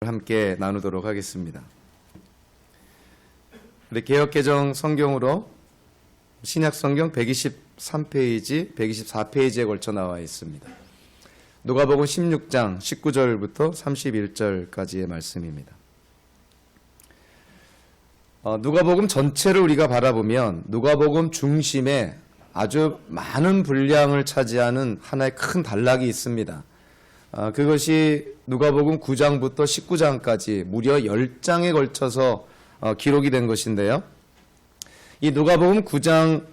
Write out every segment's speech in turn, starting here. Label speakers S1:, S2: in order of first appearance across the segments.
S1: 함께 나누도록 하겠습니다. 우리 개역개정 성경으로 신약 성경 123페이지, 124페이지에 걸쳐 나와 있습니다. 누가복음 16장 19절부터 31절까지의 말씀입니다. 누가복음 전체를 우리가 바라보면 누가복음 중심에 아주 많은 분량을 차지하는 하나의 큰 단락이 있습니다. 그것이 누가복음 9장부터 19장까지 무려 10장에 걸쳐서 기록이 된 것인데요. 이 누가복음 9장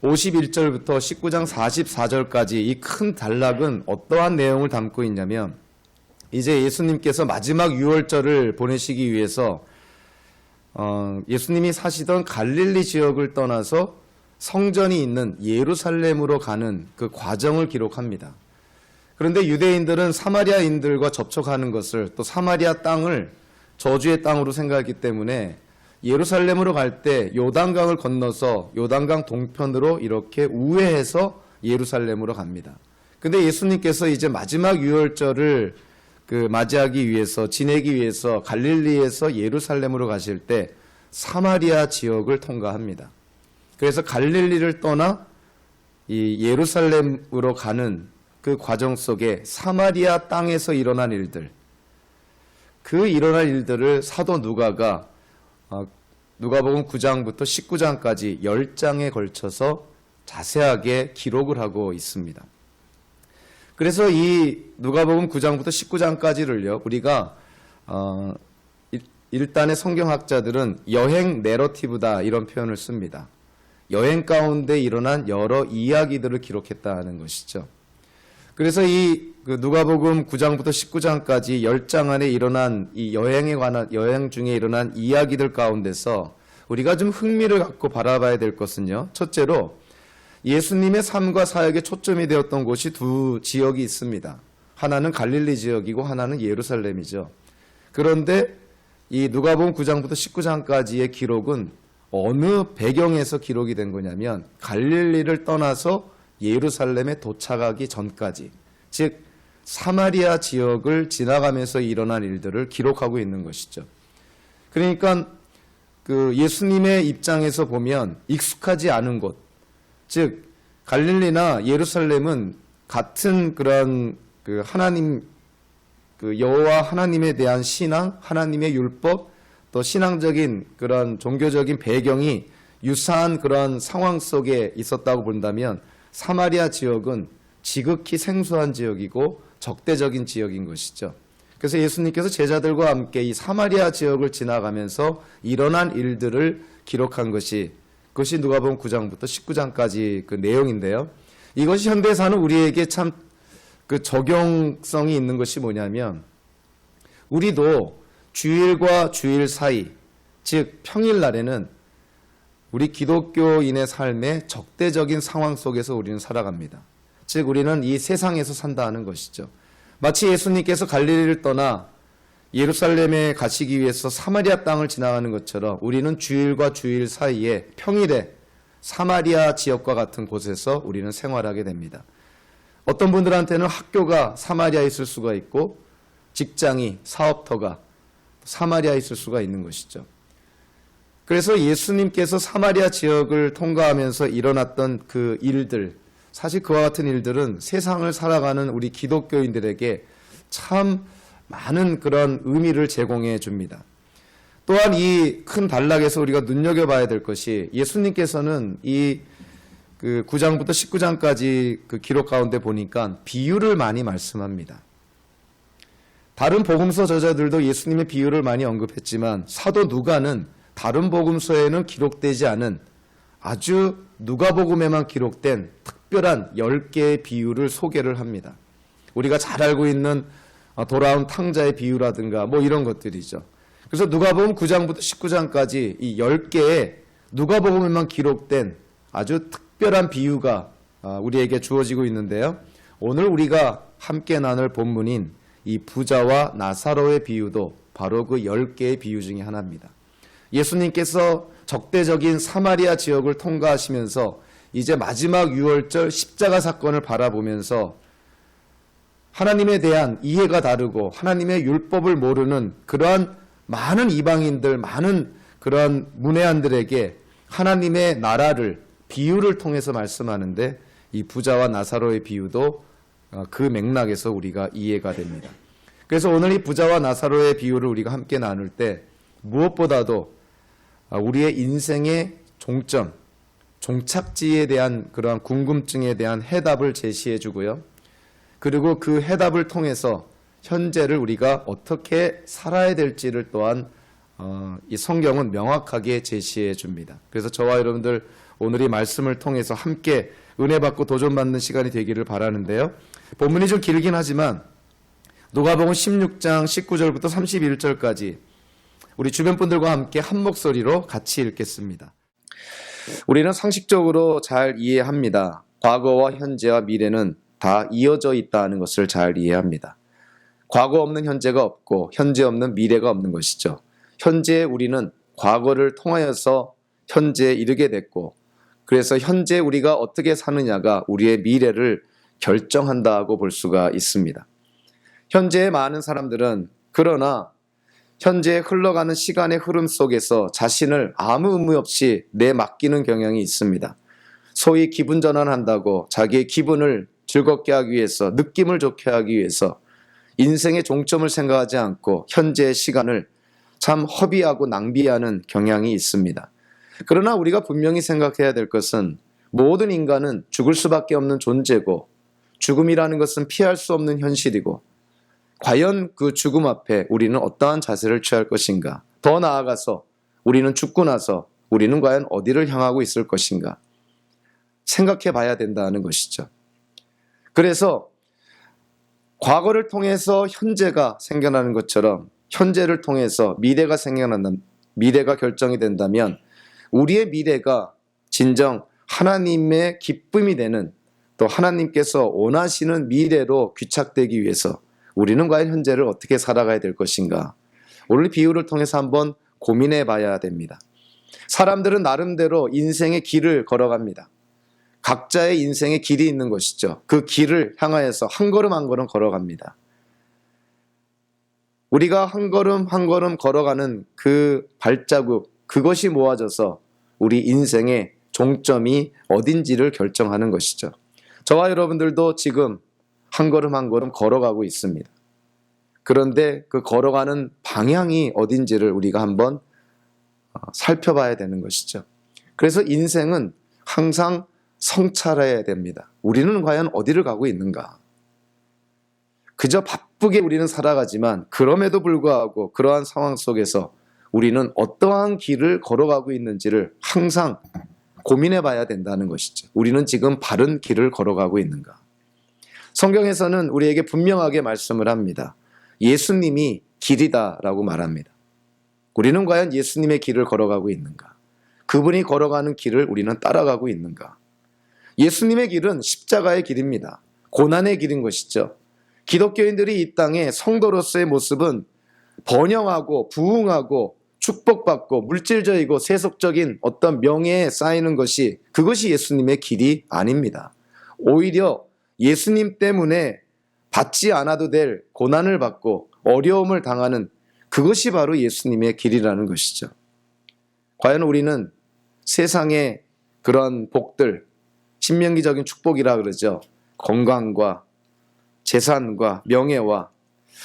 S1: 51절부터 19장 44절까지 이 큰 단락은 어떠한 내용을 담고 있냐면, 이제 예수님께서 마지막 유월절을 보내시기 위해서 예수님이 사시던 갈릴리 지역을 떠나서 성전이 있는 예루살렘으로 가는 그 과정을 기록합니다. 그런데 유대인들은 사마리아인들과 접촉하는 것을, 또 사마리아 땅을 저주의 땅으로 생각했기 때문에 예루살렘으로 갈 때 요단강을 건너서 요단강 동편으로 이렇게 우회해서 예루살렘으로 갑니다. 근데 예수님께서 이제 마지막 유월절을 맞이하기 위해서, 지내기 위해서 갈릴리에서 예루살렘으로 가실 때 사마리아 지역을 통과합니다. 그래서 갈릴리를 떠나 이 예루살렘으로 가는 그 과정 속에 사마리아 땅에서 일어난 일들, 그 일어난 일들을 사도 누가가 누가복음 9장부터 19장까지 10장에 걸쳐서 자세하게 기록을 하고 있습니다. 그래서 이 누가복음 9장부터 19장까지를요, 우리가 일단의 성경학자들은 여행 내러티브다 이런 표현을 씁니다. 여행 가운데 일어난 여러 이야기들을 기록했다는 것이죠. 그래서 이 누가복음 9장부터 19장까지 10장 안에 일어난 이 여행 중에 일어난 이야기들 가운데서 우리가 좀 흥미를 갖고 바라봐야 될 것은요, 첫째로 예수님의 삶과 사역에 초점이 되었던 곳이 두 지역이 있습니다. 하나는 갈릴리 지역이고 하나는 예루살렘이죠. 그런데 이 누가복음 9장부터 19장까지의 기록은 어느 배경에서 기록이 된 거냐면 갈릴리를 떠나서 예루살렘에 도착하기 전까지, 즉 사마리아 지역을 지나가면서 일어난 일들을 기록하고 있는 것이죠. 그러니까 예수님의 입장에서 보면 익숙하지 않은 곳, 즉 갈릴리나 예루살렘은 같은 그런 하나님, 여호와 하나님에 대한 신앙, 하나님의 율법, 또 신앙적인 그런 종교적인 배경이 유사한 그런 상황 속에 있었다고 본다면, 사마리아 지역은 지극히 생소한 지역이고 적대적인 지역인 것이죠. 그래서 예수님께서 제자들과 함께 이 사마리아 지역을 지나가면서 일어난 일들을 기록한 그것이 누가복음 9장부터 19장까지 그 내용인데요. 이것이 현대에 사는 우리에게 참 적용성이 있는 것이 뭐냐면, 우리도 주일과 주일 사이, 즉 평일날에는 우리 기독교인의 삶의 적대적인 상황 속에서 우리는 살아갑니다. 즉 우리는 이 세상에서 산다는 것이죠. 마치 예수님께서 갈릴리를 떠나 예루살렘에 가시기 위해서 사마리아 땅을 지나가는 것처럼 우리는 주일과 주일 사이에 평일에 사마리아 지역과 같은 곳에서 우리는 생활하게 됩니다. 어떤 분들한테는 학교가 사마리아에 있을 수가 있고, 직장이, 사업터가 사마리아에 있을 수가 있는 것이죠. 그래서 예수님께서 사마리아 지역을 통과하면서 일어났던 그 일들, 사실 그와 같은 일들은 세상을 살아가는 우리 기독교인들에게 참 많은 그런 의미를 제공해 줍니다. 또한 이 큰 단락에서 우리가 눈여겨봐야 될 것이, 예수님께서는 이 9장부터 19장까지 기록 가운데 보니까 비유를 많이 말씀합니다. 다른 복음서 저자들도 예수님의 비유를 많이 언급했지만 사도 누가는 다른 복음서에는 기록되지 않은, 아주 누가복음에만 기록된 특별한 10개의 비유를 소개를 합니다. 우리가 잘 알고 있는 돌아온 탕자의 비유라든가 이런 것들이죠. 그래서 누가복음 9장부터 19장까지 이 10개의 누가복음에만 기록된 아주 특별한 비유가 우리에게 주어지고 있는데요. 오늘 우리가 함께 나눌 본문인 이 부자와 나사로의 비유도 바로 그 10개의 비유 중에 하나입니다. 예수님께서 적대적인 사마리아 지역을 통과하시면서 이제 마지막 유월절 십자가 사건을 바라보면서 하나님에 대한 이해가 다르고 하나님의 율법을 모르는 그러한 많은 이방인들, 많은 그러한 문외한들에게 하나님의 나라를 비유를 통해서 말씀하는데 이 부자와 나사로의 비유도 그 맥락에서 우리가 이해가 됩니다. 그래서 오늘 이 부자와 나사로의 비유를 우리가 함께 나눌 때 무엇보다도 우리의 인생의 종점, 종착지에 대한 그러한 궁금증에 대한 해답을 제시해 주고요. 그리고 그 해답을 통해서 현재를 우리가 어떻게 살아야 될지를 또한 이 성경은 명확하게 제시해 줍니다. 그래서 저와 여러분들 오늘 이 말씀을 통해서 함께 은혜 받고 도전받는 시간이 되기를 바라는데요. 본문이 좀 길긴 하지만 누가복음 16장 19절부터 31절까지 우리 주변 분들과 함께 한 목소리로 같이 읽겠습니다. 우리는 상식적으로 잘 이해합니다. 과거와 현재와 미래는 다 이어져 있다는 것을 잘 이해합니다. 과거 없는 현재가 없고 현재 없는 미래가 없는 것이죠. 현재 우리는 과거를 통하여서 현재에 이르게 됐고 그래서 현재 우리가 어떻게 사느냐가 우리의 미래를 결정한다고 볼 수가 있습니다. 현재의 많은 사람들은 그러나 현재 흘러가는 시간의 흐름 속에서 자신을 아무 의무 없이 내맡기는 경향이 있습니다. 소위 기분 전환한다고 자기의 기분을 즐겁게 하기 위해서, 느낌을 좋게 하기 위해서 인생의 종점을 생각하지 않고 현재의 시간을 참 허비하고 낭비하는 경향이 있습니다. 그러나 우리가 분명히 생각해야 될 것은 모든 인간은 죽을 수밖에 없는 존재고 죽음이라는 것은 피할 수 없는 현실이고 과연 그 죽음 앞에 우리는 어떠한 자세를 취할 것인가? 더 나아가서 우리는 죽고 나서 우리는 과연 어디를 향하고 있을 것인가? 생각해 봐야 된다는 것이죠. 그래서 과거를 통해서 현재가 생겨나는 것처럼 현재를 통해서 미래가 생겨난다면, 미래가 결정이 된다면 우리의 미래가 진정 하나님의 기쁨이 되는 또 하나님께서 원하시는 미래로 귀착되기 위해서 우리는 과연 현재를 어떻게 살아가야 될 것인가? 오늘 비유를 통해서 한번 고민해 봐야 됩니다. 사람들은 나름대로 인생의 길을 걸어갑니다. 각자의 인생의 길이 있는 것이죠. 그 길을 향하여서 한 걸음 한 걸음 걸어갑니다. 우리가 한 걸음 한 걸음 걸어가는 그 발자국, 그것이 모아져서 우리 인생의 종점이 어딘지를 결정하는 것이죠. 저와 여러분들도 지금 한 걸음 한 걸음 걸어가고 있습니다. 그런데 그 걸어가는 방향이 어딘지를 우리가 한번 살펴봐야 되는 것이죠. 그래서 인생은 항상 성찰해야 됩니다. 우리는 과연 어디를 가고 있는가? 그저 바쁘게 우리는 살아가지만 그럼에도 불구하고 그러한 상황 속에서 우리는 어떠한 길을 걸어가고 있는지를 항상 고민해 봐야 된다는 것이죠. 우리는 지금 바른 길을 걸어가고 있는가? 성경에서는 우리에게 분명하게 말씀을 합니다. 예수님이 길이다라고 말합니다. 우리는 과연 예수님의 길을 걸어가고 있는가? 그분이 걸어가는 길을 우리는 따라가고 있는가? 예수님의 길은 십자가의 길입니다. 고난의 길인 것이죠. 기독교인들이 이 땅에 성도로서의 모습은 번영하고 부흥하고 축복받고 물질적이고 세속적인 어떤 명예에 쌓이는 것이 그것이 예수님의 길이 아닙니다. 오히려 예수님 때문에 받지 않아도 될 고난을 받고 어려움을 당하는 그것이 바로 예수님의 길이라는 것이죠. 과연 우리는 세상의 그런 복들, 신명기적인 축복이라 그러죠. 건강과 재산과 명예와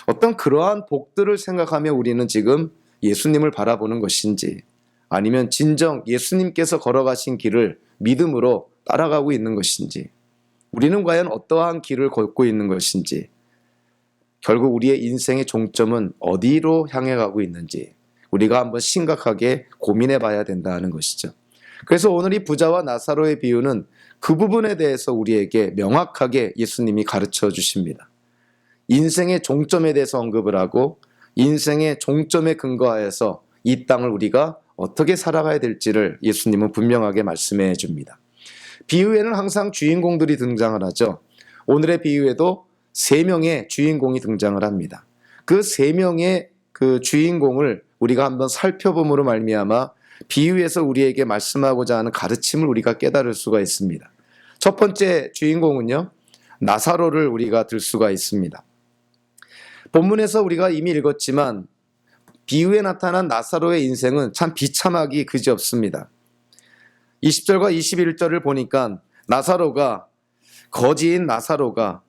S1: 어떤 그러한 복들을 생각하며 우리는 지금 예수님을 바라보는 것인지 아니면 진정 예수님께서 걸어가신 길을 믿음으로 따라가고 있는 것인지 우리는 과연 어떠한 길을 걷고 있는 것인지 결국 우리의 인생의 종점은 어디로 향해 가고 있는지 우리가 한번 심각하게 고민해 봐야 된다는 것이죠. 그래서 오늘 이 부자와 나사로의 비유는 그 부분에 대해서 우리에게 명확하게 예수님이 가르쳐 주십니다. 인생의 종점에 대해서 언급을 하고 인생의 종점에 근거하여서 이 땅을 우리가 어떻게 살아가야 될지를 예수님은 분명하게 말씀해 줍니다. 비유에는 항상 주인공들이 등장을 하죠. 오늘의 비유에도 3명의 주인공이 등장을 합니다. 그 3명의 그 주인공을 우리가 한번 살펴봄으로 말미암아 비유에서 우리에게 말씀하고자 하는 가르침을 우리가 깨달을 수가 있습니다. 첫 번째 주인공은요, 나사로를 우리가 들 수가 있습니다. 본문에서 우리가 이미 읽었지만 비유에 나타난 나사로의 인생은 참 비참하기 그지없습니다. 20절과 21절을 보니까 거지인 나사로가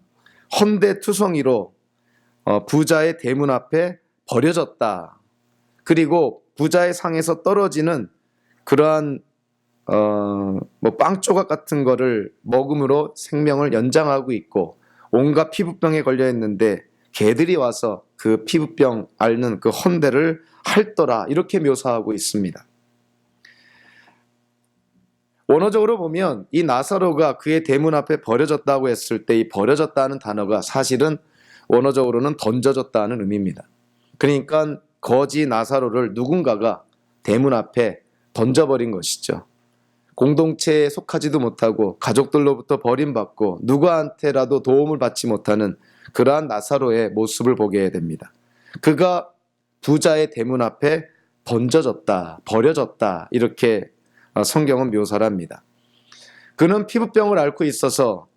S1: 헌데투성이로 부자의 대문 앞에 버려졌다. 그리고 부자의 상에서 떨어지는 그러한 빵 조각 같은 거를 먹음으로 생명을 연장하고 있고, 온갖 피부병에 걸려 있는데 개들이 와서 그 피부병 앓는 그 헌데를 핥더라, 이렇게 묘사하고 있습니다. 원어적으로 보면 이 나사로가 그의 대문 앞에 버려졌다고 했을 때 이 버려졌다는 단어가 사실은 원어적으로는 던져졌다는 의미입니다. 그러니까 거지 나사로를 누군가가 대문 앞에 던져버린 것이죠. 공동체에 속하지도 못하고 가족들로부터 버림받고 누구한테라도 도움을 받지 못하는 그러한 나사로의 모습을 보게 됩니다. 그가 부자의 대문 앞에 던져졌다, 버려졌다, 이렇게 성경은 묘사를 합니다. 그는 피부병을 앓고 있어서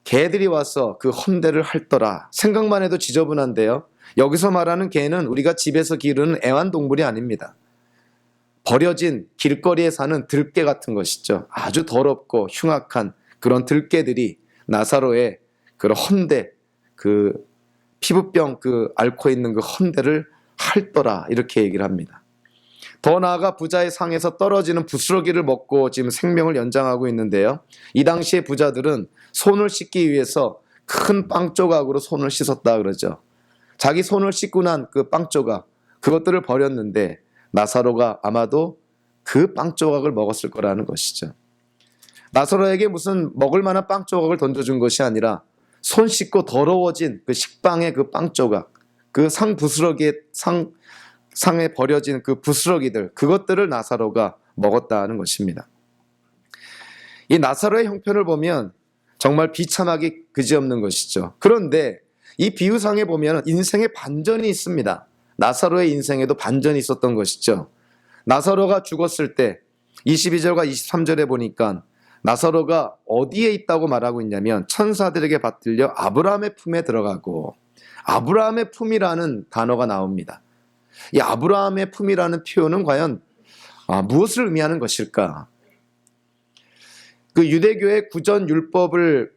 S1: 개들이 와서 그 헌데를 핥더라. 생각만 해도 지저분한데요. 여기서 말하는 개는 우리가 집에서 기르는 애완동물이 아닙니다. 버려진 길거리에 사는 들개 같은 것이죠. 아주 더럽고 흉악한 그런 들개들이 나사로의 그런 헌데, 그 피부병 앓고 있는 그 헌데를 핥더라, 이렇게 얘기를 합니다. 더 나아가 부자의 상에서 떨어지는 부스러기를 먹고 지금 생명을 연장하고 있는데요. 이 당시에 부자들은 손을 씻기 위해서 큰 빵 조각으로 손을 씻었다 그러죠. 자기 손을 씻고 난 그 빵 조각, 그것들을 버렸는데 나사로가 아마도 그 빵 조각을 먹었을 거라는 것이죠. 나사로에게 무슨 먹을 만한 빵 조각을 던져준 것이 아니라 손 씻고 더러워진 그 식빵의 그 빵 조각, 그 상 부스러기에 상에 버려진 그 부스러기들, 그것들을 나사로가 먹었다는 것입니다. 이 나사로의 형편을 보면 정말 비참하기 그지없는 것이죠. 그런데 이 비유상에 보면 인생의 반전이 있습니다. 나사로의 인생에도 반전이 있었던 것이죠. 나사로가 죽었을 때 22절과 23절에 보니까 나사로가 어디에 있다고 말하고 있냐면 천사들에게 받들려 아브라함의 품에 들어가고, 아브라함의 품이라는 단어가 나옵니다. 이 아브라함의 품이라는 표현은 과연 무엇을 의미하는 것일까? 그 유대교의 구전 율법을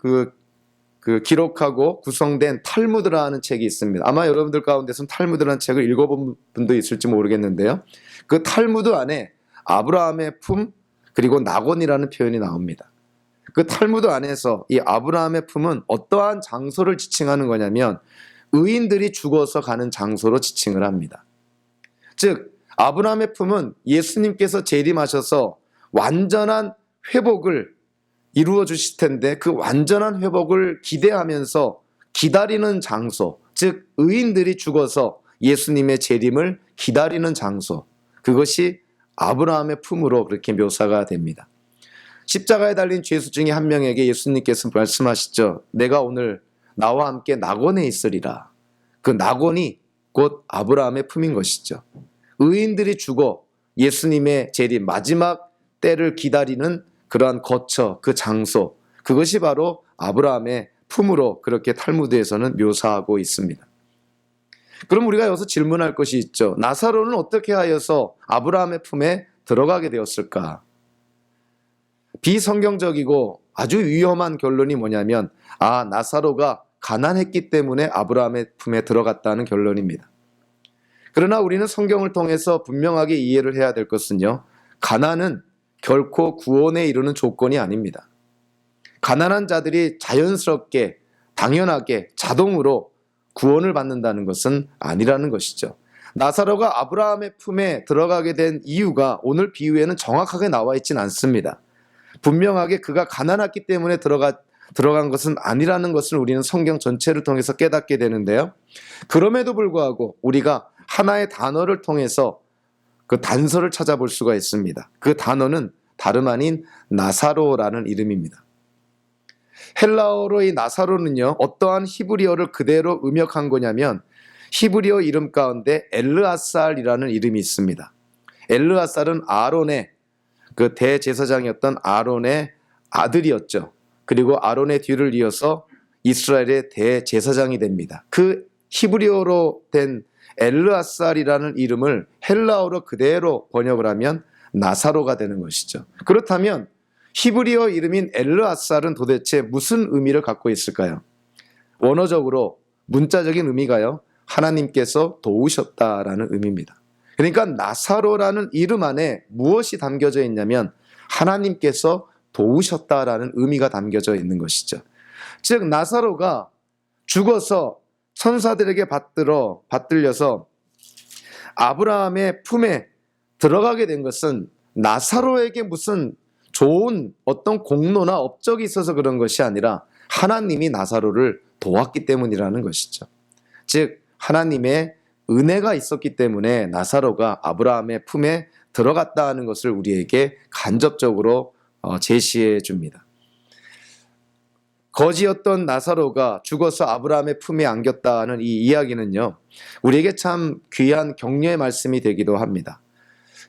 S1: 기록하고 구성된 탈무드라는 책이 있습니다. 아마 여러분들 가운데서는 탈무드라는 책을 읽어본 분도 있을지 모르겠는데요. 그 탈무드 안에 아브라함의 품 그리고 낙원이라는 표현이 나옵니다. 그 탈무드 안에서 이 아브라함의 품은 어떠한 장소를 지칭하는 거냐면 의인들이 죽어서 가는 장소로 지칭을 합니다. 즉 아브라함의 품은 예수님께서 재림하셔서 완전한 회복을 이루어 주실 텐데 그 완전한 회복을 기대하면서 기다리는 장소, 즉 의인들이 죽어서 예수님의 재림을 기다리는 장소, 그것이 아브라함의 품으로 그렇게 묘사가 됩니다. 십자가에 달린 죄수 중에 한 명에게 예수님께서 말씀하시죠. 내가 오늘 나와 함께 낙원에 있으리라. 그 낙원이 곧 아브라함의 품인 것이죠. 의인들이 죽어 예수님의 재림, 마지막 때를 기다리는 그러한 거처, 그 장소, 그것이 바로 아브라함의 품으로 그렇게 탈무드에서는 묘사하고 있습니다. 그럼 우리가 여기서 질문할 것이 있죠. 나사로는 어떻게 하여서 아브라함의 품에 들어가게 되었을까? 비성경적이고 아주 위험한 결론이 뭐냐면 나사로가 가난했기 때문에 아브라함의 품에 들어갔다는 결론입니다. 그러나 우리는 성경을 통해서 분명하게 이해를 해야 될 것은요, 가난은 결코 구원에 이르는 조건이 아닙니다. 가난한 자들이 자연스럽게, 당연하게, 자동으로 구원을 받는다는 것은 아니라는 것이죠. 나사로가 아브라함의 품에 들어가게 된 이유가 오늘 비유에는 정확하게 나와 있지는 않습니다. 분명하게 그가 가난했기 때문에 들어간 것은 아니라는 것을 우리는 성경 전체를 통해서 깨닫게 되는데요. 그럼에도 불구하고 우리가 하나의 단어를 통해서 그 단서를 찾아볼 수가 있습니다. 그 단어는 다름 아닌 나사로라는 이름입니다. 헬라어로 이 나사로는요, 어떠한 히브리어를 그대로 음역한 거냐면 히브리어 이름 가운데 엘르아살이라는 이름이 있습니다. 엘르아살은 아론의 그 대제사장이었던 아론의 아들이었죠. 그리고 아론의 뒤를 이어서 이스라엘의 대제사장이 됩니다. 그 히브리어로 된 엘르아살이라는 이름을 헬라어로 그대로 번역을 하면 나사로가 되는 것이죠. 그렇다면 히브리어 이름인 엘르아살은 도대체 무슨 의미를 갖고 있을까요? 원어적으로 문자적인 의미가요, 하나님께서 도우셨다라는 의미입니다. 그러니까 나사로라는 이름 안에 무엇이 담겨져 있냐면 하나님께서 도우셨다라는 의미가 담겨져 있는 것이죠. 즉 나사로가 죽어서 천사들에게 받들려서 아브라함의 품에 들어가게 된 것은 나사로에게 무슨 좋은 어떤 공로나 업적이 있어서 그런 것이 아니라 하나님이 나사로를 도왔기 때문이라는 것이죠. 즉 하나님의 은혜가 있었기 때문에 나사로가 아브라함의 품에 들어갔다 하는 것을 우리에게 간접적으로 제시해 줍니다. 거지였던 나사로가 죽어서 아브라함의 품에 안겼다는 이 이야기는요, 우리에게 참 귀한 격려의 말씀이 되기도 합니다.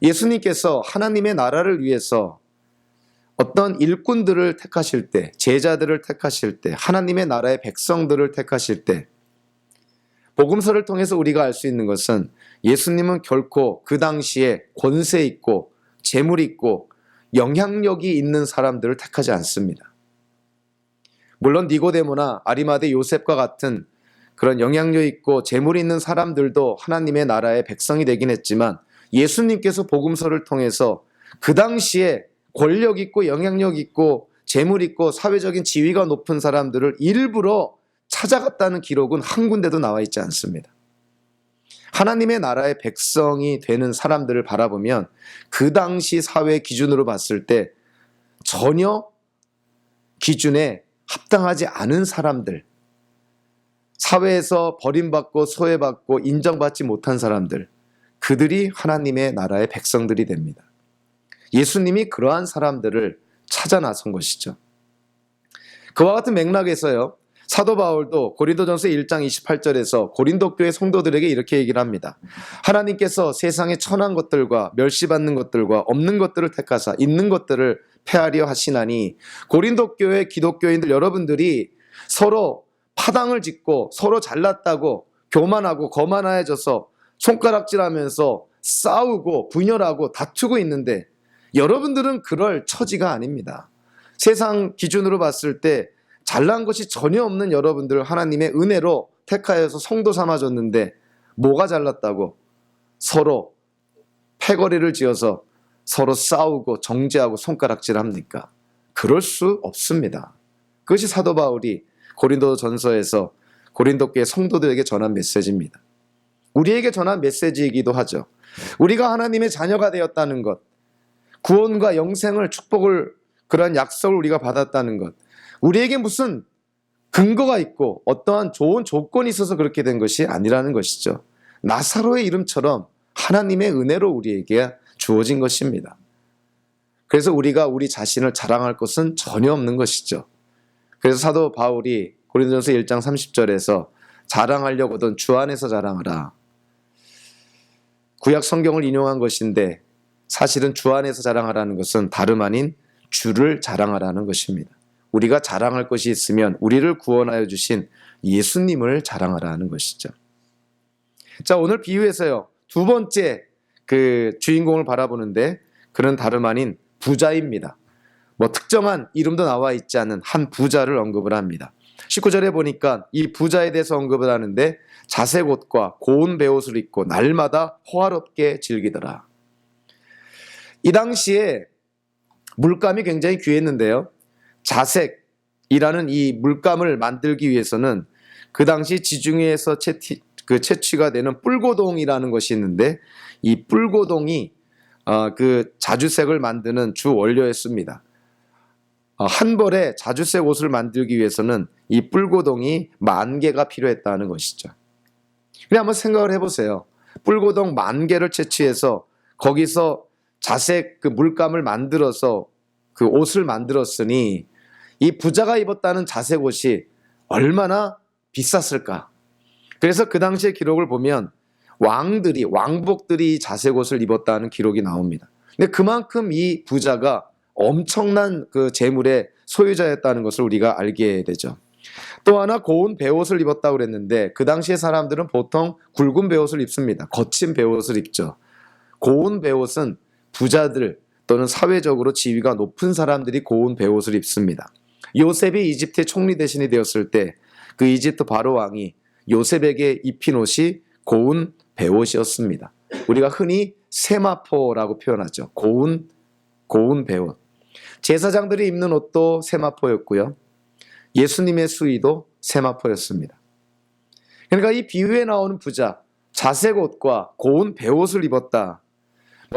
S1: 예수님께서 하나님의 나라를 위해서 어떤 일꾼들을 택하실 때, 제자들을 택하실 때, 하나님의 나라의 백성들을 택하실 때 복음서를 통해서 우리가 알 수 있는 것은 예수님은 결코 그 당시에 권세 있고 재물 있고 영향력이 있는 사람들을 택하지 않습니다. 물론 니고데모나 아리마대 요셉과 같은 그런 영향력 있고 재물이 있는 사람들도 하나님의 나라의 백성이 되긴 했지만 예수님께서 복음서를 통해서 그 당시에 권력 있고 영향력 있고 재물 있고 사회적인 지위가 높은 사람들을 일부러 찾아갔다는 기록은 한 군데도 나와 있지 않습니다. 하나님의 나라의 백성이 되는 사람들을 바라보면 그 당시 사회 기준으로 봤을 때 전혀 기준에 합당하지 않은 사람들, 사회에서 버림받고 소외받고 인정받지 못한 사람들, 그들이 하나님의 나라의 백성들이 됩니다. 예수님이 그러한 사람들을 찾아 나선 것이죠. 그와 같은 맥락에서요, 사도 바울도 고린도전서 1장 28절에서 고린도 교회 성도들에게 이렇게 얘기를 합니다. 하나님께서 세상에 천한 것들과 멸시받는 것들과 없는 것들을 택하사 있는 것들을 폐하려 하시나니, 고린도 교회 기독교인들 여러분들이 서로 파당을 짓고 서로 잘났다고 교만하고 거만해져서 손가락질하면서 싸우고 분열하고 다투고 있는데 여러분들은 그럴 처지가 아닙니다. 세상 기준으로 봤을 때 잘난 것이 전혀 없는 여러분들을 하나님의 은혜로 택하여서 성도 삼아줬는데 뭐가 잘났다고 서로 패거리를 지어서 서로 싸우고 정죄하고 손가락질합니까? 그럴 수 없습니다. 그것이 사도 바울이 고린도전서에서 고린도 교회 성도들에게 전한 메시지입니다. 우리에게 전한 메시지이기도 하죠. 우리가 하나님의 자녀가 되었다는 것, 구원과 영생을 축복을 그러한 약속을 우리가 받았다는 것, 우리에게 무슨 근거가 있고 어떠한 좋은 조건이 있어서 그렇게 된 것이 아니라는 것이죠. 나사로의 이름처럼 하나님의 은혜로 우리에게 주어진 것입니다. 그래서 우리가 우리 자신을 자랑할 것은 전혀 없는 것이죠. 그래서 사도 바울이 고린도전서 1장 30절에서 자랑하려거든 주 안에서 자랑하라. 구약 성경을 인용한 것인데 사실은 주 안에서 자랑하라는 것은 다름 아닌 주를 자랑하라는 것입니다. 우리가 자랑할 것이 있으면 우리를 구원하여 주신 예수님을 자랑하라는 것이죠. 자, 오늘 비유에서요, 두 번째 그 주인공을 바라보는데 그는 다름 아닌 부자입니다. 특정한 이름도 나와 있지 않은 한 부자를 언급을 합니다. 19절에 보니까 이 부자에 대해서 언급을 하는데 자색 옷과 고운 베옷을 입고 날마다 호화롭게 즐기더라. 이 당시에 물감이 굉장히 귀했는데요, 자색이라는 이 물감을 만들기 위해서는 그 당시 지중해에서 채취가 되는 뿔고동이라는 것이 있는데 이 뿔고동이 그 자주색을 만드는 주 원료였습니다. 한 벌에 자주색 옷을 만들기 위해서는 이 뿔고동이 10,000개가 필요했다는 것이죠. 그냥 한번 생각을 해보세요. 뿔고동 10,000개를 채취해서 거기서 자색 그 물감을 만들어서 그 옷을 만들었으니 이 부자가 입었다는 자색 옷이 얼마나 비쌌을까. 그래서 그 당시의 기록을 보면 왕복들이 자색 옷을 입었다는 기록이 나옵니다. 근데 그만큼 이 부자가 엄청난 그 재물의 소유자였다는 것을 우리가 알게 되죠. 또 하나 고운 베옷을 입었다고 그랬는데 그 당시의 사람들은 보통 굵은 베옷을 입습니다. 거친 베옷을 입죠. 고운 베옷은 부자들 또는 사회적으로 지위가 높은 사람들이 고운 베옷을 입습니다. 요셉이 이집트의 총리 대신이 되었을 때 그 이집트 바로 왕이 요셉에게 입힌 옷이 고운 베옷이었습니다. 우리가 흔히 세마포라고 표현하죠. 고운 베옷. 제사장들이 입는 옷도 세마포였고요. 예수님의 수의도 세마포였습니다. 그러니까 이 비유에 나오는 부자, 자색 옷과 고운 베옷을 입었다.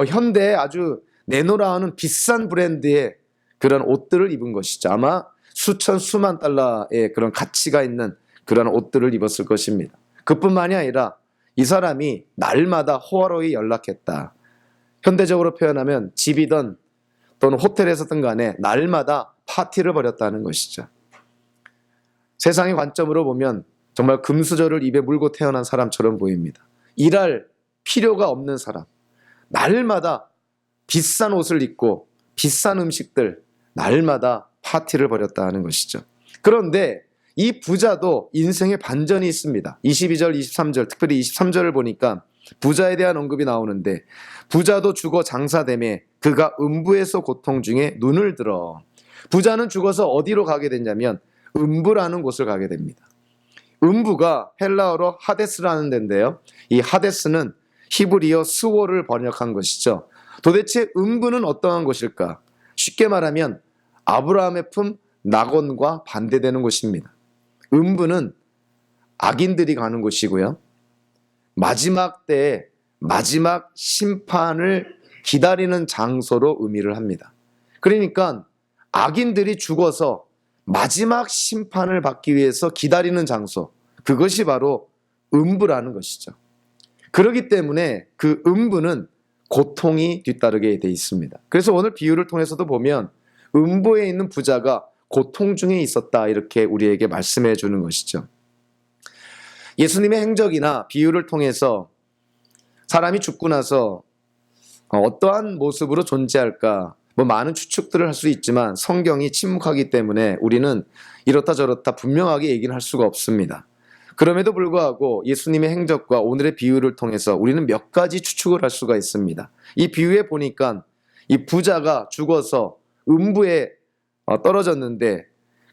S1: 현대에 아주 내노라하는 비싼 브랜드의 그런 옷들을 입은 것이죠. 아마 수천 수만 달러의 그런 가치가 있는 그런 옷들을 입었을 것입니다. 그뿐만이 아니라 이 사람이 날마다 호화로이 연락했다. 현대적으로 표현하면 집이든 또는 호텔에서든 간에 날마다 파티를 벌였다는 것이죠. 세상의 관점으로 보면 정말 금수저를 입에 물고 태어난 사람처럼 보입니다. 일할 필요가 없는 사람, 날마다 비싼 옷을 입고 비싼 음식들, 날마다 파티를 벌였다 하는 것이죠. 그런데 이 부자도 인생의 반전이 있습니다. 22절, 23절, 특별히 23절을 보니까 부자에 대한 언급이 나오는데 부자도 죽어 장사되매 그가 음부에서 고통 중에 눈을 들어. 부자는 죽어서 어디로 가게 되냐면 음부라는 곳을 가게 됩니다. 음부가 헬라어로 하데스라는 데인데요. 이 하데스는 히브리어 스오를 번역한 것이죠. 도대체 음부는 어떠한 곳일까? 쉽게 말하면 아브라함의 품 낙원과 반대되는 곳입니다. 음부는 악인들이 가는 곳이고요. 마지막 때에 마지막 심판을 기다리는 장소로 의미를 합니다. 그러니까 악인들이 죽어서 마지막 심판을 받기 위해서 기다리는 장소, 그것이 바로 음부라는 것이죠. 그렇기 때문에 그 음부는 고통이 뒤따르게 돼 있습니다. 그래서 오늘 비유를 통해서도 보면 음부에 있는 부자가 고통 중에 있었다, 이렇게 우리에게 말씀해 주는 것이죠. 예수님의 행적이나 비유를 통해서 사람이 죽고 나서 어떠한 모습으로 존재할까, 많은 추측들을 할 수 있지만 성경이 침묵하기 때문에 우리는 이렇다 저렇다 분명하게 얘기는 할 수가 없습니다. 그럼에도 불구하고 예수님의 행적과 오늘의 비유를 통해서 우리는 몇 가지 추측을 할 수가 있습니다. 이 비유에 보니까 이 부자가 죽어서 음부에 떨어졌는데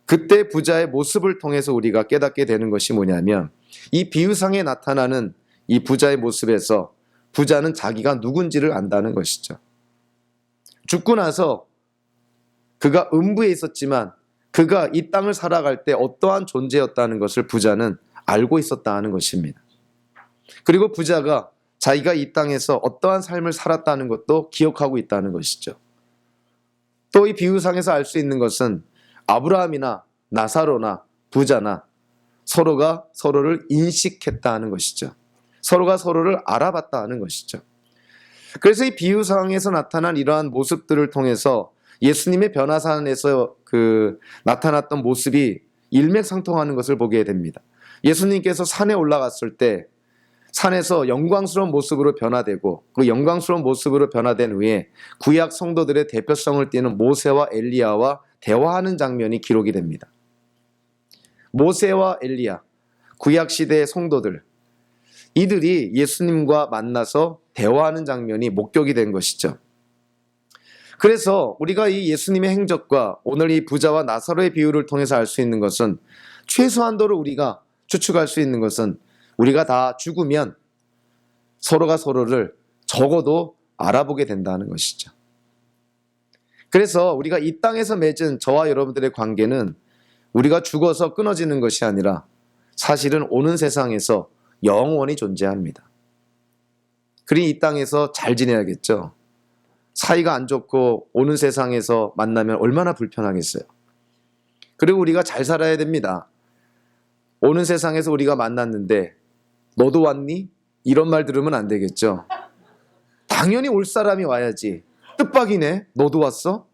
S1: 그때 부자의 모습을 통해서 우리가 깨닫게 되는 것이 뭐냐면 이 비유상에 나타나는 이 부자의 모습에서 부자는 자기가 누군지를 안다는 것이죠. 죽고 나서 그가 음부에 있었지만 그가 이 땅을 살아갈 때 어떠한 존재였다는 것을 부자는 알고 있었다 하는 것입니다. 그리고 부자가 자기가 이 땅에서 어떠한 삶을 살았다는 것도 기억하고 있다는 것이죠. 또 이 비유상에서 알 수 있는 것은 아브라함이나 나사로나 부자나 서로가 서로를 인식했다 하는 것이죠. 서로가 서로를 알아봤다 하는 것이죠. 그래서 이 비유상에서 나타난 이러한 모습들을 통해서 예수님의 변화산에서 나타났던 모습이 일맥상통하는 것을 보게 됩니다. 예수님께서 산에 올라갔을 때 산에서 영광스러운 모습으로 변화되고 그 영광스러운 모습으로 변화된 후에 구약 성도들의 대표성을 띠는 모세와 엘리야와 대화하는 장면이 기록이 됩니다. 모세와 엘리야, 구약 시대의 성도들, 이들이 예수님과 만나서 대화하는 장면이 목격이 된 것이죠. 그래서 우리가 이 예수님의 행적과 오늘 이 부자와 나사로의 비유를 통해서 알 수 있는 것은, 최소한도로 우리가 추측할 수 있는 것은, 우리가 다 죽으면 서로가 서로를 적어도 알아보게 된다는 것이죠. 그래서 우리가 이 땅에서 맺은 저와 여러분들의 관계는 우리가 죽어서 끊어지는 것이 아니라 사실은 오는 세상에서 영원히 존재합니다. 그러니 이 땅에서 잘 지내야겠죠. 사이가 안 좋고 오는 세상에서 만나면 얼마나 불편하겠어요. 그리고 우리가 잘 살아야 됩니다. 오는 세상에서 우리가 만났는데 너도 왔니? 이런 말 들으면 안 되겠죠. 당연히 올 사람이 와야지. 뜻밖이네. 너도 왔어?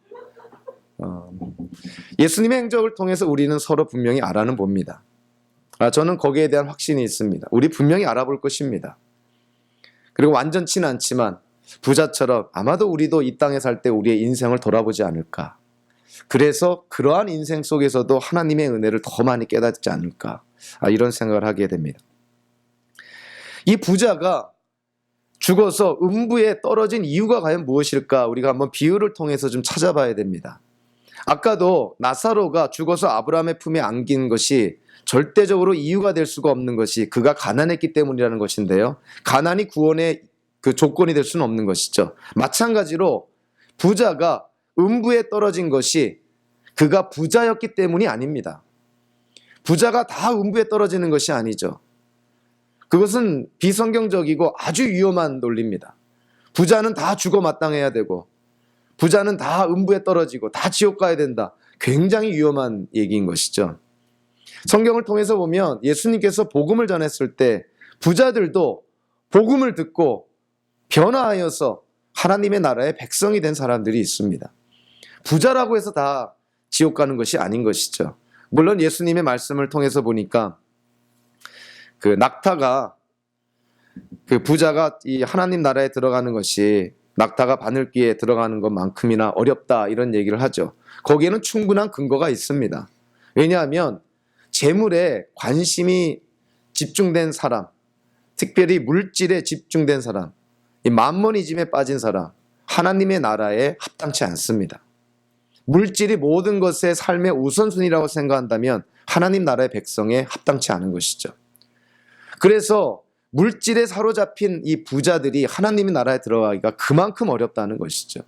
S1: 예수님의 행적을 통해서 우리는 서로 분명히 알아는 봅니다. 저는 거기에 대한 확신이 있습니다. 우리 분명히 알아볼 것입니다. 그리고 완전치는 않지만 부자처럼 아마도 우리도 이 땅에 살 때 우리의 인생을 돌아보지 않을까. 그래서 그러한 인생 속에서도 하나님의 은혜를 더 많이 깨닫지 않을까, 이런 생각을 하게 됩니다. 이 부자가 죽어서 음부에 떨어진 이유가 과연 무엇일까? 우리가 한번 비유를 통해서 좀 찾아봐야 됩니다. 아까도 나사로가 죽어서 아브라함의 품에 안긴 것이 절대적으로 이유가 될 수가 없는 것이 그가 가난했기 때문이라는 것인데요. 가난이 구원의 그 조건이 될 수는 없는 것이죠. 마찬가지로 부자가 음부에 떨어진 것이 그가 부자였기 때문이 아닙니다. 부자가 다 음부에 떨어지는 것이 아니죠. 그것은 비성경적이고 아주 위험한 논리입니다. 부자는 다 죽어 마땅해야 되고, 부자는 다 음부에 떨어지고 다 지옥 가야 된다. 굉장히 위험한 얘기인 것이죠. 성경을 통해서 보면 예수님께서 복음을 전했을 때 부자들도 복음을 듣고 변화하여서 하나님의 나라의 백성이 된 사람들이 있습니다. 부자라고 해서 다 지옥 가는 것이 아닌 것이죠. 물론 예수님의 말씀을 통해서 보니까 그 낙타가, 그 부자가 이 하나님 나라에 들어가는 것이 낙타가 바늘귀에 들어가는 것만큼이나 어렵다, 이런 얘기를 하죠. 거기에는 충분한 근거가 있습니다. 왜냐하면 재물에 관심이 집중된 사람, 특별히 물질에 집중된 사람, 이 만머니즘에 빠진 사람, 하나님의 나라에 합당치 않습니다. 물질이 모든 것의 삶의 우선순위라고 생각한다면 하나님 나라의 백성에 합당치 않은 것이죠. 그래서 물질에 사로잡힌 이 부자들이 하나님의 나라에 들어가기가 그만큼 어렵다는 것이죠.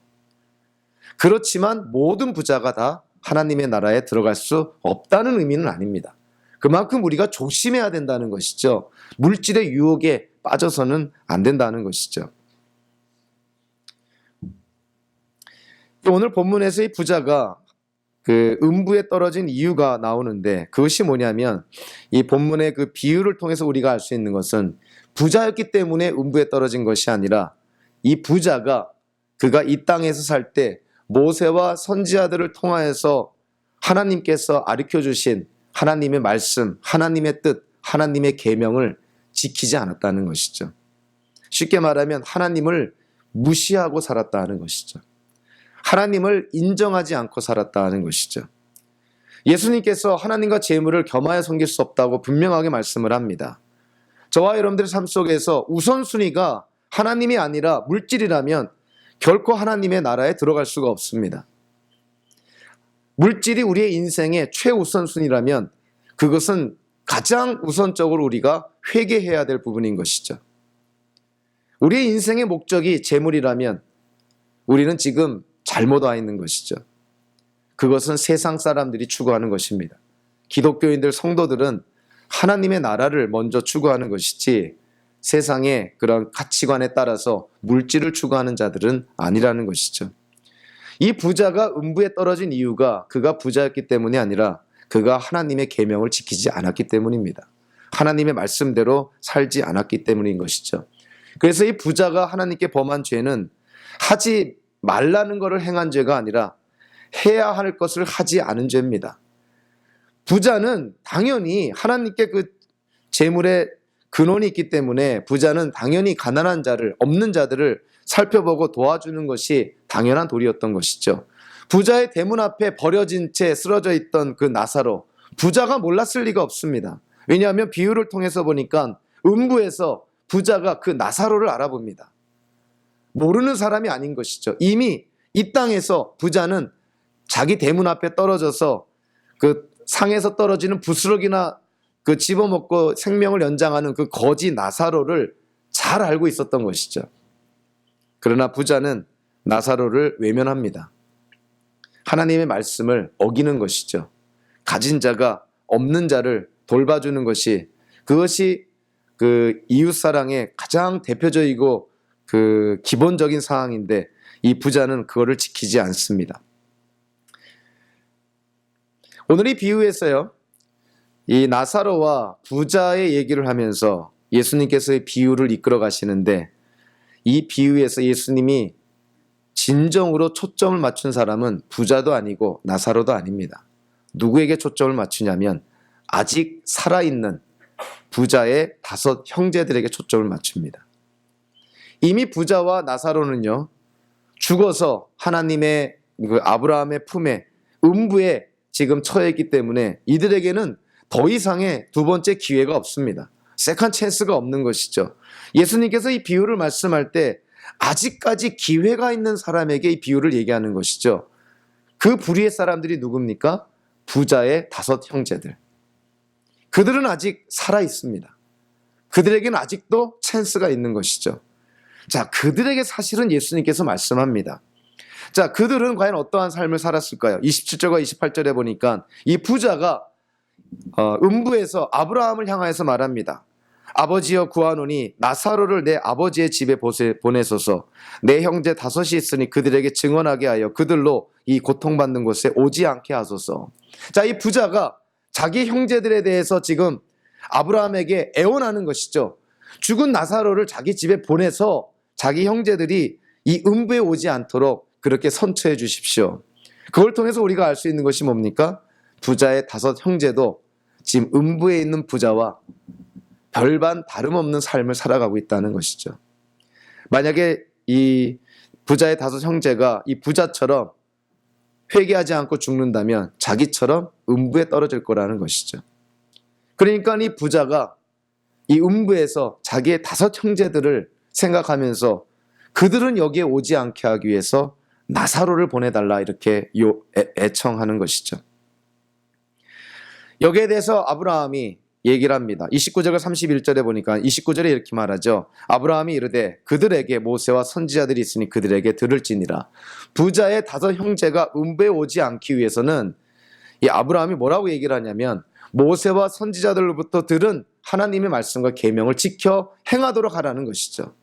S1: 그렇지만 모든 부자가 다 하나님의 나라에 들어갈 수 없다는 의미는 아닙니다. 그만큼 우리가 조심해야 된다는 것이죠. 물질의 유혹에 빠져서는 안 된다는 것이죠. 오늘 본문에서 이 부자가 그 음부에 떨어진 이유가 나오는데, 그것이 뭐냐면 이 본문의 그 비유를 통해서 우리가 알 수 있는 것은 부자였기 때문에 음부에 떨어진 것이 아니라, 이 부자가 그가 이 땅에서 살 때 모세와 선지자들을 통하여서 하나님께서 가르쳐 주신 하나님의 말씀, 하나님의 뜻, 하나님의 계명을 지키지 않았다는 것이죠. 쉽게 말하면 하나님을 무시하고 살았다는 것이죠. 하나님을 인정하지 않고 살았다는 것이죠. 예수님께서 하나님과 재물을 겸하여 섬길 수 없다고 분명하게 말씀을 합니다. 저와 여러분들의 삶 속에서 우선순위가 하나님이 아니라 물질이라면 결코 하나님의 나라에 들어갈 수가 없습니다. 물질이 우리의 인생의 최우선순위라면 그것은 가장 우선적으로 우리가 회개해야 될 부분인 것이죠. 우리의 인생의 목적이 재물이라면 우리는 지금 잘못 와 있는 것이죠. 그것은 세상 사람들이 추구하는 것입니다. 기독교인들, 성도들은 하나님의 나라를 먼저 추구하는 것이지 세상의 그런 가치관에 따라서 물질을 추구하는 자들은 아니라는 것이죠. 이 부자가 음부에 떨어진 이유가 그가 부자였기 때문이 아니라 그가 하나님의 계명을 지키지 않았기 때문입니다. 하나님의 말씀대로 살지 않았기 때문인 것이죠. 그래서 이 부자가 하나님께 범한 죄는 하지 말라는 것을 행한 죄가 아니라 해야 할 것을 하지 않은 죄입니다. 부자는 당연히 하나님께 그 재물의 근원이 있기 때문에 부자는 당연히 가난한 자를, 없는 자들을 살펴보고 도와주는 것이 당연한 도리였던 것이죠. 부자의 대문 앞에 버려진 채 쓰러져 있던 그 나사로, 부자가 몰랐을 리가 없습니다. 왜냐하면 비유를 통해서 보니까 음부에서 부자가 그 나사로를 알아봅니다. 모르는 사람이 아닌 것이죠. 이미 이 땅에서 부자는 자기 대문 앞에 떨어져서 그 상에서 떨어지는 부스러기나 그 집어먹고 생명을 연장하는 그 거지 나사로를 잘 알고 있었던 것이죠. 그러나 부자는 나사로를 외면합니다. 하나님의 말씀을 어기는 것이죠. 가진 자가 없는 자를 돌봐주는 것이, 그것이 그 이웃사랑의 가장 대표적이고 그 기본적인 상황인데 이 부자는 그거를 지키지 않습니다. 오늘 이 비유에서요, 이 나사로와 부자의 얘기를 하면서 예수님께서의 비유를 이끌어 가시는데, 이 비유에서 예수님이 진정으로 초점을 맞춘 사람은 부자도 아니고 나사로도 아닙니다. 누구에게 초점을 맞추냐면 아직 살아있는 부자의 5 형제들에게 초점을 맞춥니다. 이미 부자와 나사로는요, 죽어서 하나님의 그 아브라함의 품에 음부에 지금 처해 있기 때문에 이들에게는 더 이상의 두 번째 기회가 없습니다. 세컨 찬스가 없는 것이죠. 예수님께서 이 비유를 말씀할 때 아직까지 기회가 있는 사람에게 이 비유를 얘기하는 것이죠. 그 불의의 사람들이 누굽니까? 부자의 5 형제들. 그들은 아직 살아 있습니다. 그들에게는 아직도 찬스가 있는 것이죠. 자, 그들에게 사실은 예수님께서 말씀합니다. 자, 그들은 과연 어떠한 삶을 살았을까요? 27절과 28절에 보니까 이 부자가 음부에서 아브라함을 향하여서 말합니다. 아버지여 구하노니 나사로를 내 아버지의 집에 보내소서. 내 형제 5이 있으니 그들에게 증언하게 하여 그들로 이 고통받는 곳에 오지 않게 하소서. 자, 이 부자가 자기 형제들에 대해서 지금 아브라함에게 애원하는 것이죠. 죽은 나사로를 자기 집에 보내서 자기 형제들이 이 음부에 오지 않도록 그렇게 선처해 주십시오. 그걸 통해서 우리가 알 수 있는 것이 뭡니까? 부자의 5 형제도 지금 음부에 있는 부자와 별반 다름없는 삶을 살아가고 있다는 것이죠. 만약에 이 부자의 5 형제가 이 부자처럼 회개하지 않고 죽는다면 자기처럼 음부에 떨어질 거라는 것이죠. 그러니까 이 부자가 이 음부에서 자기의 5 형제들을 생각하면서 그들은 여기에 오지 않게 하기 위해서 나사로를 보내달라 이렇게 애청하는 것이죠. 여기에 대해서 아브라함이 얘기를 합니다. 29절과 31절에 보니까 29절에 이렇게 말하죠. 아브라함이 이르되 그들에게 모세와 선지자들이 있으니 그들에게 들을지니라. 부자의 5 형제가 음부에 오지 않기 위해서는 이 아브라함이 뭐라고 얘기를 하냐면 모세와 선지자들로부터 들은 하나님의 말씀과 계명을 지켜 행하도록 하라는 것이죠.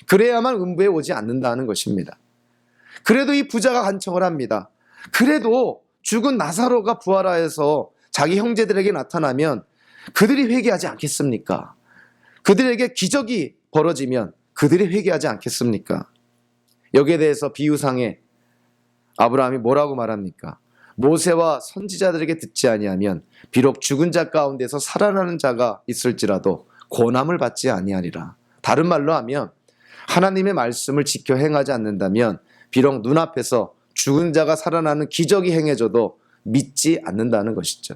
S1: 그래야만 음부에 오지 않는다는 것입니다. 그래도 이 부자가 간청을 합니다. 그래도 죽은 나사로가 부활하여서 자기 형제들에게 나타나면 그들이 회개하지 않겠습니까? 그들에게 기적이 벌어지면 그들이 회개하지 않겠습니까? 여기에 대해서 비유상에 아브라함이 뭐라고 말합니까? 모세와 선지자들에게 듣지 아니하면 비록 죽은 자 가운데서 살아나는 자가 있을지라도 고난을 받지 아니하리라. 다른 말로 하면 하나님의 말씀을 지켜 행하지 않는다면 비록 눈앞에서 죽은 자가 살아나는 기적이 행해져도 믿지 않는다는 것이죠.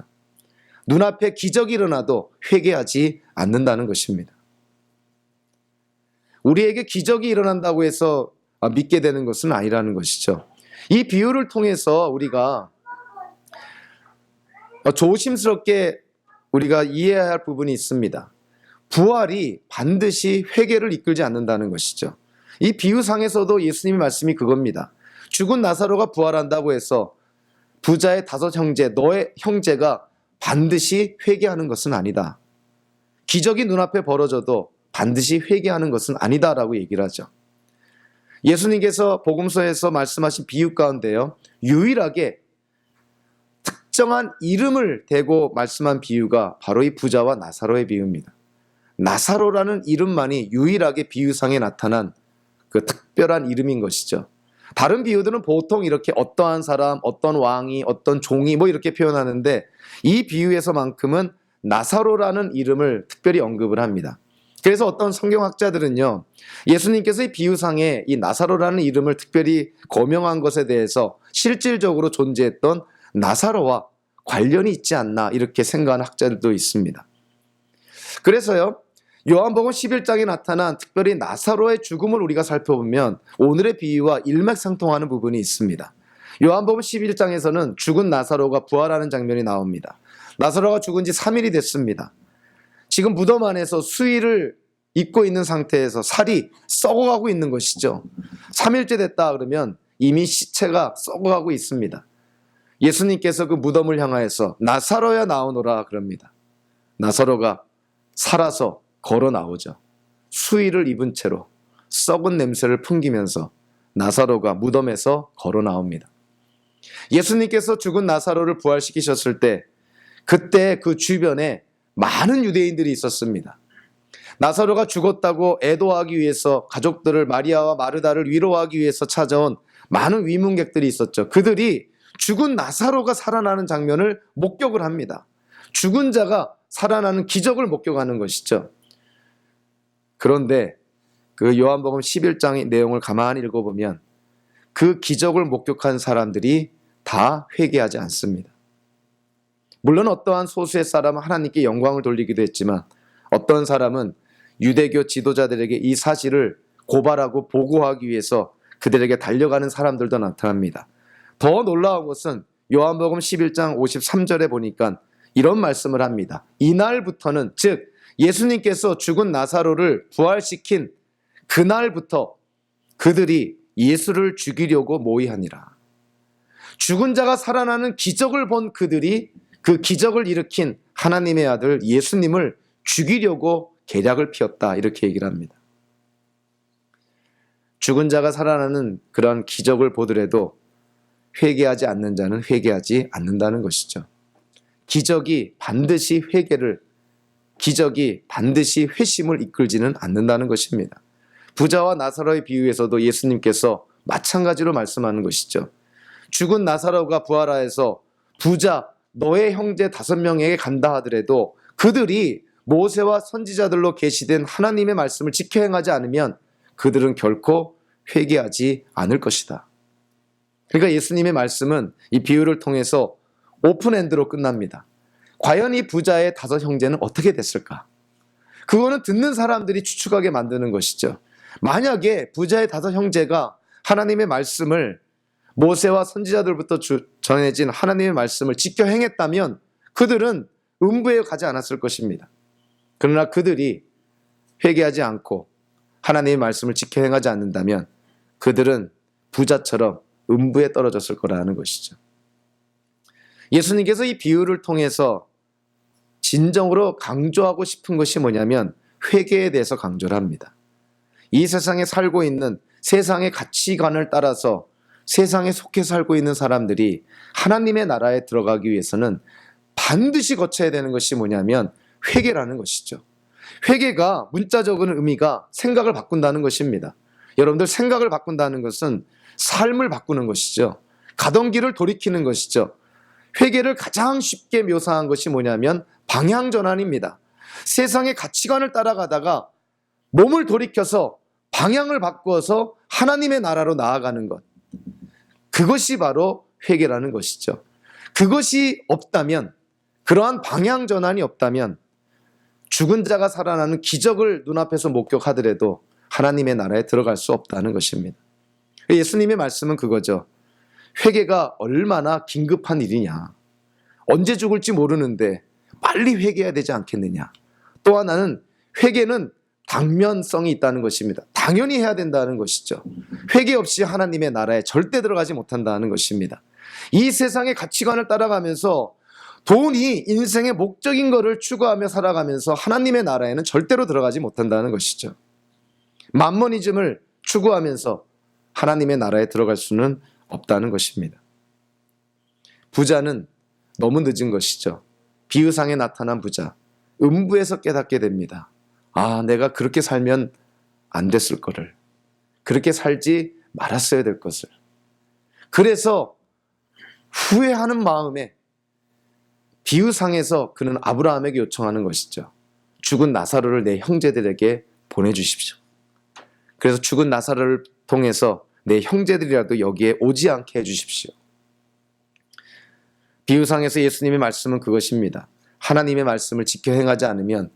S1: 눈앞에 기적이 일어나도 회개하지 않는다는 것입니다. 우리에게 기적이 일어난다고 해서 믿게 되는 것은 아니라는 것이죠. 이 비유를 통해서 우리가 조심스럽게 우리가 이해해야 할 부분이 있습니다. 부활이 반드시 회개를 이끌지 않는다는 것이죠. 이 비유상에서도 예수님의 말씀이 그겁니다. 죽은 나사로가 부활한다고 해서 부자의 5 형제, 너의 형제가 반드시 회개하는 것은 아니다. 기적이 눈앞에 벌어져도 반드시 회개하는 것은 아니다라고 얘기를 하죠. 예수님께서 복음서에서 말씀하신 비유 가운데요, 유일하게 특정한 이름을 대고 말씀한 비유가 바로 이 부자와 나사로의 비유입니다. 나사로라는 이름만이 유일하게 비유상에 나타난 그 특별한 이름인 것이죠. 다른 비유들은 보통 이렇게 어떠한 사람, 어떤 왕이, 어떤 종이 뭐 이렇게 표현하는데 이 비유에서만큼은 나사로라는 이름을 특별히 언급을 합니다. 그래서 어떤 성경학자들은요, 예수님께서 이 비유상에 이 나사로라는 이름을 특별히 거명한 것에 대해서 실질적으로 존재했던 나사로와 관련이 있지 않나 이렇게 생각하는 학자들도 있습니다. 그래서요, 요한복음 11장에 나타난 특별히 나사로의 죽음을 우리가 살펴보면 오늘의 비유와 일맥상통하는 부분이 있습니다. 요한복음 11장에서는 죽은 나사로가 부활하는 장면이 나옵니다. 나사로가 죽은 지 3일이 됐습니다. 지금 무덤 안에서 수의를 입고 있는 상태에서 살이 썩어가고 있는 것이죠. 3일째 됐다 그러면 이미 시체가 썩어가고 있습니다. 예수님께서 그 무덤을 향하여서 나사로야 나오너라 그럽니다. 나사로가 살아서 걸어 나오죠. 수의를 입은 채로 썩은 냄새를 풍기면서 나사로가 무덤에서 걸어 나옵니다. 예수님께서 죽은 나사로를 부활시키셨을 때 그때 그 주변에 많은 유대인들이 있었습니다. 나사로가 죽었다고 애도하기 위해서 가족들을 마리아와 마르다를 위로하기 위해서 찾아온 많은 위문객들이 있었죠. 그들이 죽은 나사로가 살아나는 장면을 목격을 합니다. 죽은 자가 살아나는 기적을 목격하는 것이죠. 그런데 그 요한복음 11장의 내용을 가만히 읽어보면 그 기적을 목격한 사람들이 다 회개하지 않습니다. 물론 어떠한 소수의 사람은 하나님께 영광을 돌리기도 했지만 어떤 사람은 유대교 지도자들에게 이 사실을 고발하고 보고하기 위해서 그들에게 달려가는 사람들도 나타납니다. 더 놀라운 것은 요한복음 11장 53절에 보니까 이런 말씀을 합니다. 이날부터는, 즉 예수님께서 죽은 나사로를 부활시킨 그날부터 그들이 예수를 죽이려고 모의하니라. 죽은 자가 살아나는 기적을 본 그들이 그 기적을 일으킨 하나님의 아들 예수님을 죽이려고 계략을 피웠다, 이렇게 얘기를 합니다. 죽은 자가 살아나는 그런 기적을 보더라도 회개하지 않는 자는 회개하지 않는다는 것이죠. 기적이 반드시 회심을 이끌지는 않는다는 것입니다. 부자와 나사로의 비유에서도 예수님께서 마찬가지로 말씀하는 것이죠. 죽은 나사로가 부활하여서 부자 너의 형제 5명에게 간다 하더라도 그들이 모세와 선지자들로 계시된 하나님의 말씀을 지켜 행하지 않으면 그들은 결코 회개하지 않을 것이다. 그러니까 예수님의 말씀은 이 비유를 통해서 오픈엔드로 끝납니다. 과연 이 부자의 5 형제는 어떻게 됐을까? 그거는 듣는 사람들이 추측하게 만드는 것이죠. 만약에 부자의 5 형제가 하나님의 말씀을, 모세와 선지자들부터 전해진 하나님의 말씀을 지켜 행했다면 그들은 음부에 가지 않았을 것입니다. 그러나 그들이 회개하지 않고 하나님의 말씀을 지켜 행하지 않는다면 그들은 부자처럼 음부에 떨어졌을 거라는 것이죠. 예수님께서 이 비유를 통해서 진정으로 강조하고 싶은 것이 뭐냐면 회개에 대해서 강조를 합니다. 이 세상에 살고 있는, 세상의 가치관을 따라서 세상에 속해 살고 있는 사람들이 하나님의 나라에 들어가기 위해서는 반드시 거쳐야 되는 것이 뭐냐면 회개라는 것이죠. 회개가 문자적인 의미가 생각을 바꾼다는 것입니다. 여러분들, 생각을 바꾼다는 것은 삶을 바꾸는 것이죠. 가던 길을 돌이키는 것이죠. 회개를 가장 쉽게 묘사한 것이 뭐냐면 방향전환입니다. 세상의 가치관을 따라가다가 몸을 돌이켜서 방향을 바꾸어서 하나님의 나라로 나아가는 것, 그것이 바로 회개라는 것이죠. 그것이 없다면, 그러한 방향전환이 없다면 죽은 자가 살아나는 기적을 눈앞에서 목격하더라도 하나님의 나라에 들어갈 수 없다는 것입니다. 예수님의 말씀은 그거죠. 회개가 얼마나 긴급한 일이냐. 언제 죽을지 모르는데 빨리 회개해야 되지 않겠느냐. 또 하나는 회개는 당면성이 있다는 것입니다. 당연히 해야 된다는 것이죠. 회개 없이 하나님의 나라에 절대 들어가지 못한다는 것입니다. 이 세상의 가치관을 따라가면서 돈이 인생의 목적인 것을 추구하며 살아가면서 하나님의 나라에는 절대로 들어가지 못한다는 것이죠. 맘모니즘을 추구하면서 하나님의 나라에 들어갈 수는 없다는 것입니다. 부자는 너무 늦은 것이죠. 비유상에 나타난 부자, 음부에서 깨닫게 됩니다. 아, 내가 그렇게 살면 안 됐을 거를, 그렇게 살지 말았어야 될 것을. 그래서 후회하는 마음에 비유상에서 그는 아브라함에게 요청하는 것이죠. 죽은 나사로를 내 형제들에게 보내주십시오. 그래서 죽은 나사로를 통해서 내 형제들이라도 여기에 오지 않게 해주십시오. 비유상에서 예수님의 말씀은 그것입니다. 하나님의 말씀을 지켜 행하지 않으면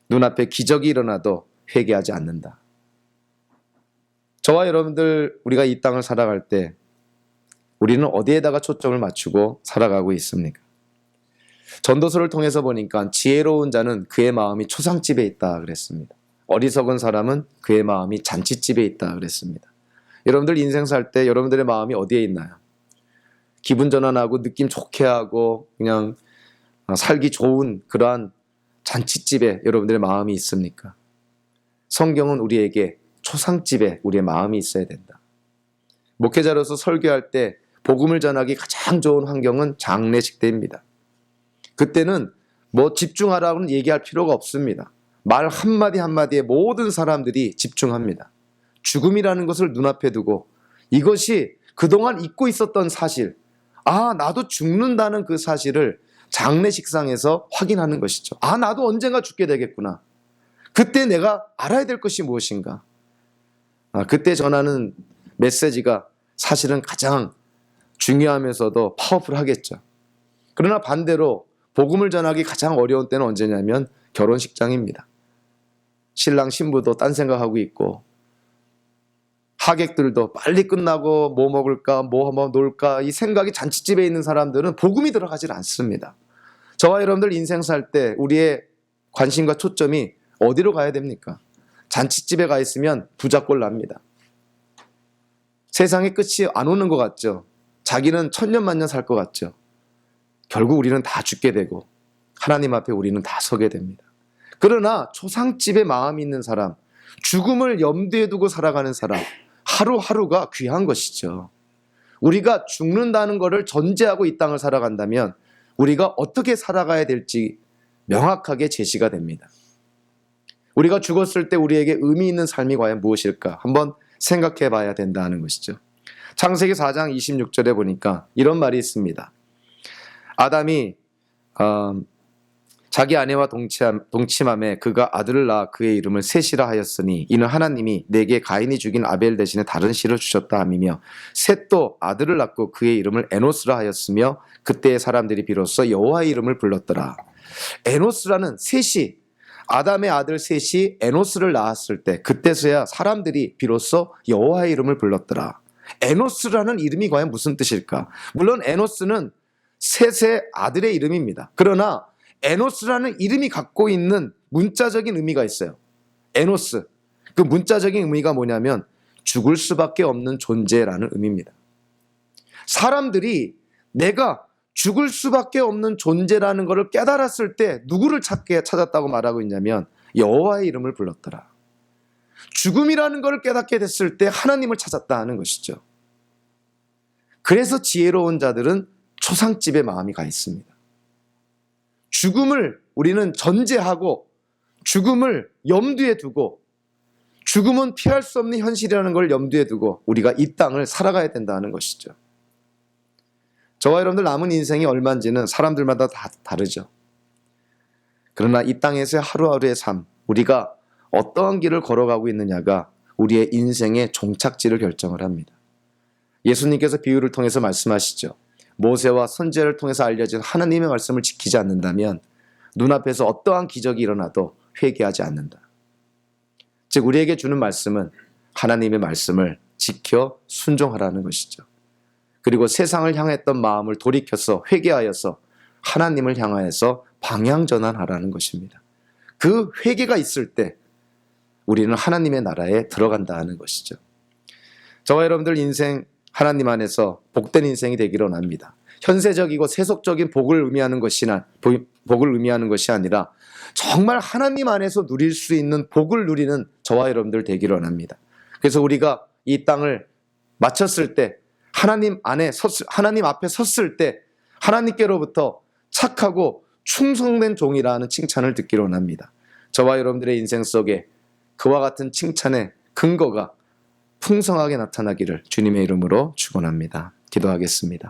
S1: 눈앞에 기적이 일어나도 회개하지 않는다. 저와 여러분들, 우리가 이 땅을 살아갈 때 우리는 어디에다가 초점을 맞추고 살아가고 있습니까? 전도서를 통해서 보니까 지혜로운 자는 그의 마음이 초상집에 있다 그랬습니다. 어리석은 사람은 그의 마음이 잔치집에 있다 그랬습니다. 여러분들 인생 살 때 여러분들의 마음이 어디에 있나요? 기분 전환하고 느낌 좋게 하고 그냥 살기 좋은 그러한 잔치집에 여러분들의 마음이 있습니까? 성경은 우리에게 초상집에 우리의 마음이 있어야 된다. 목회자로서 설교할 때 복음을 전하기 가장 좋은 환경은 장례식 때입니다. 그때는 뭐 집중하라고는 얘기할 필요가 없습니다. 말 한마디 한마디에 모든 사람들이 집중합니다. 죽음이라는 것을 눈앞에 두고 이것이 그동안 잊고 있었던 사실, 아, 나도 죽는다는 그 사실을 장례식상에서 확인하는 것이죠. 아, 나도 언젠가 죽게 되겠구나. 그때 내가 알아야 될 것이 무엇인가. 그때 전하는 메시지가 사실은 가장 중요하면서도 파워풀하겠죠. 그러나 반대로 복음을 전하기 가장 어려운 때는 언제냐면 결혼식장입니다. 신랑 신부도 딴 생각하고 있고 하객들도 빨리 끝나고 뭐 먹을까 뭐 한번 놀까 이 생각이 잔치집에 있는 사람들은 복음이 들어가질 않습니다. 저와 여러분들 인생 살 때 우리의 관심과 초점이 어디로 가야 됩니까? 잔치집에 가 있으면 부자꼴 납니다. 세상의 끝이 안 오는 것 같죠. 자기는 천년만년 살 것 같죠. 결국 우리는 다 죽게 되고 하나님 앞에 우리는 다 서게 됩니다. 그러나 초상집에 마음이 있는 사람, 죽음을 염두에 두고 살아가는 사람, 하루하루가 귀한 것이죠. 우리가 죽는다는 것을 전제하고 이 땅을 살아간다면 우리가 어떻게 살아가야 될지 명확하게 제시가 됩니다. 우리가 죽었을 때 우리에게 의미 있는 삶이 과연 무엇일까 한번 생각해 봐야 된다는 것이죠. 창세기 4장 26절에 보니까 이런 말이 있습니다. 아담이 자기 아내와 동침함에 그가 아들을 낳아 그의 이름을 셋이라 하였으니 이는 하나님이 내게 가인이 죽인 아벨 대신에 다른 씨를 주셨다 함이며 셋도 아들을 낳고 그의 이름을 에노스라 하였으며 그때의 사람들이 비로소 여호와의 이름을 불렀더라. 에노스라는 셋이 아담의 아들 셋이 에노스를 낳았을 때 그때서야 사람들이 비로소 여호와의 이름을 불렀더라. 에노스라는 이름이 과연 무슨 뜻일까? 물론 에노스는 셋의 아들의 이름입니다. 그러나 에노스라는 이름이 갖고 있는 문자적인 의미가 있어요. 에노스. 그 문자적인 의미가 뭐냐면 죽을 수밖에 없는 존재라는 의미입니다. 사람들이 내가 죽을 수밖에 없는 존재라는 것을 깨달았을 때 누구를 찾았다고 말하고 있냐면 여호와의 이름을 불렀더라. 죽음이라는 것을 깨닫게 됐을 때 하나님을 찾았다 하는 것이죠. 그래서 지혜로운 자들은 초상집에 마음이 가 있습니다. 죽음을 우리는 전제하고 죽음을 염두에 두고 죽음은 피할 수 없는 현실이라는 걸 염두에 두고 우리가 이 땅을 살아가야 된다는 것이죠. 저와 여러분들 남은 인생이 얼마인지는 사람들마다 다 다르죠. 그러나 이 땅에서의 하루하루의 삶, 우리가 어떠한 길을 걸어가고 있느냐가 우리의 인생의 종착지를 결정을 합니다. 예수님께서 비유를 통해서 말씀하시죠. 모세와 선지자를 통해서 알려진 하나님의 말씀을 지키지 않는다면 눈앞에서 어떠한 기적이 일어나도 회개하지 않는다. 즉 우리에게 주는 말씀은 하나님의 말씀을 지켜 순종하라는 것이죠. 그리고 세상을 향했던 마음을 돌이켜서 회개하여서 하나님을 향하여서 방향전환하라는 것입니다. 그 회개가 있을 때 우리는 하나님의 나라에 들어간다 하는 것이죠. 저와 여러분들 인생 하나님 안에서 복된 인생이 되기를 원합니다. 현세적이고 세속적인 복을 의미하는 것이 아니라 정말 하나님 안에서 누릴 수 있는 복을 누리는 저와 여러분들 되기를 원합니다. 그래서 우리가 이 땅을 마쳤을 때 하나님 앞에 섰을 때 하나님께로부터 착하고 충성된 종이라는 칭찬을 듣기를 원합니다. 저와 여러분들의 인생 속에 그와 같은 칭찬의 근거가 풍성하게 나타나기를 주님의 이름으로 축원합니다. 기도하겠습니다.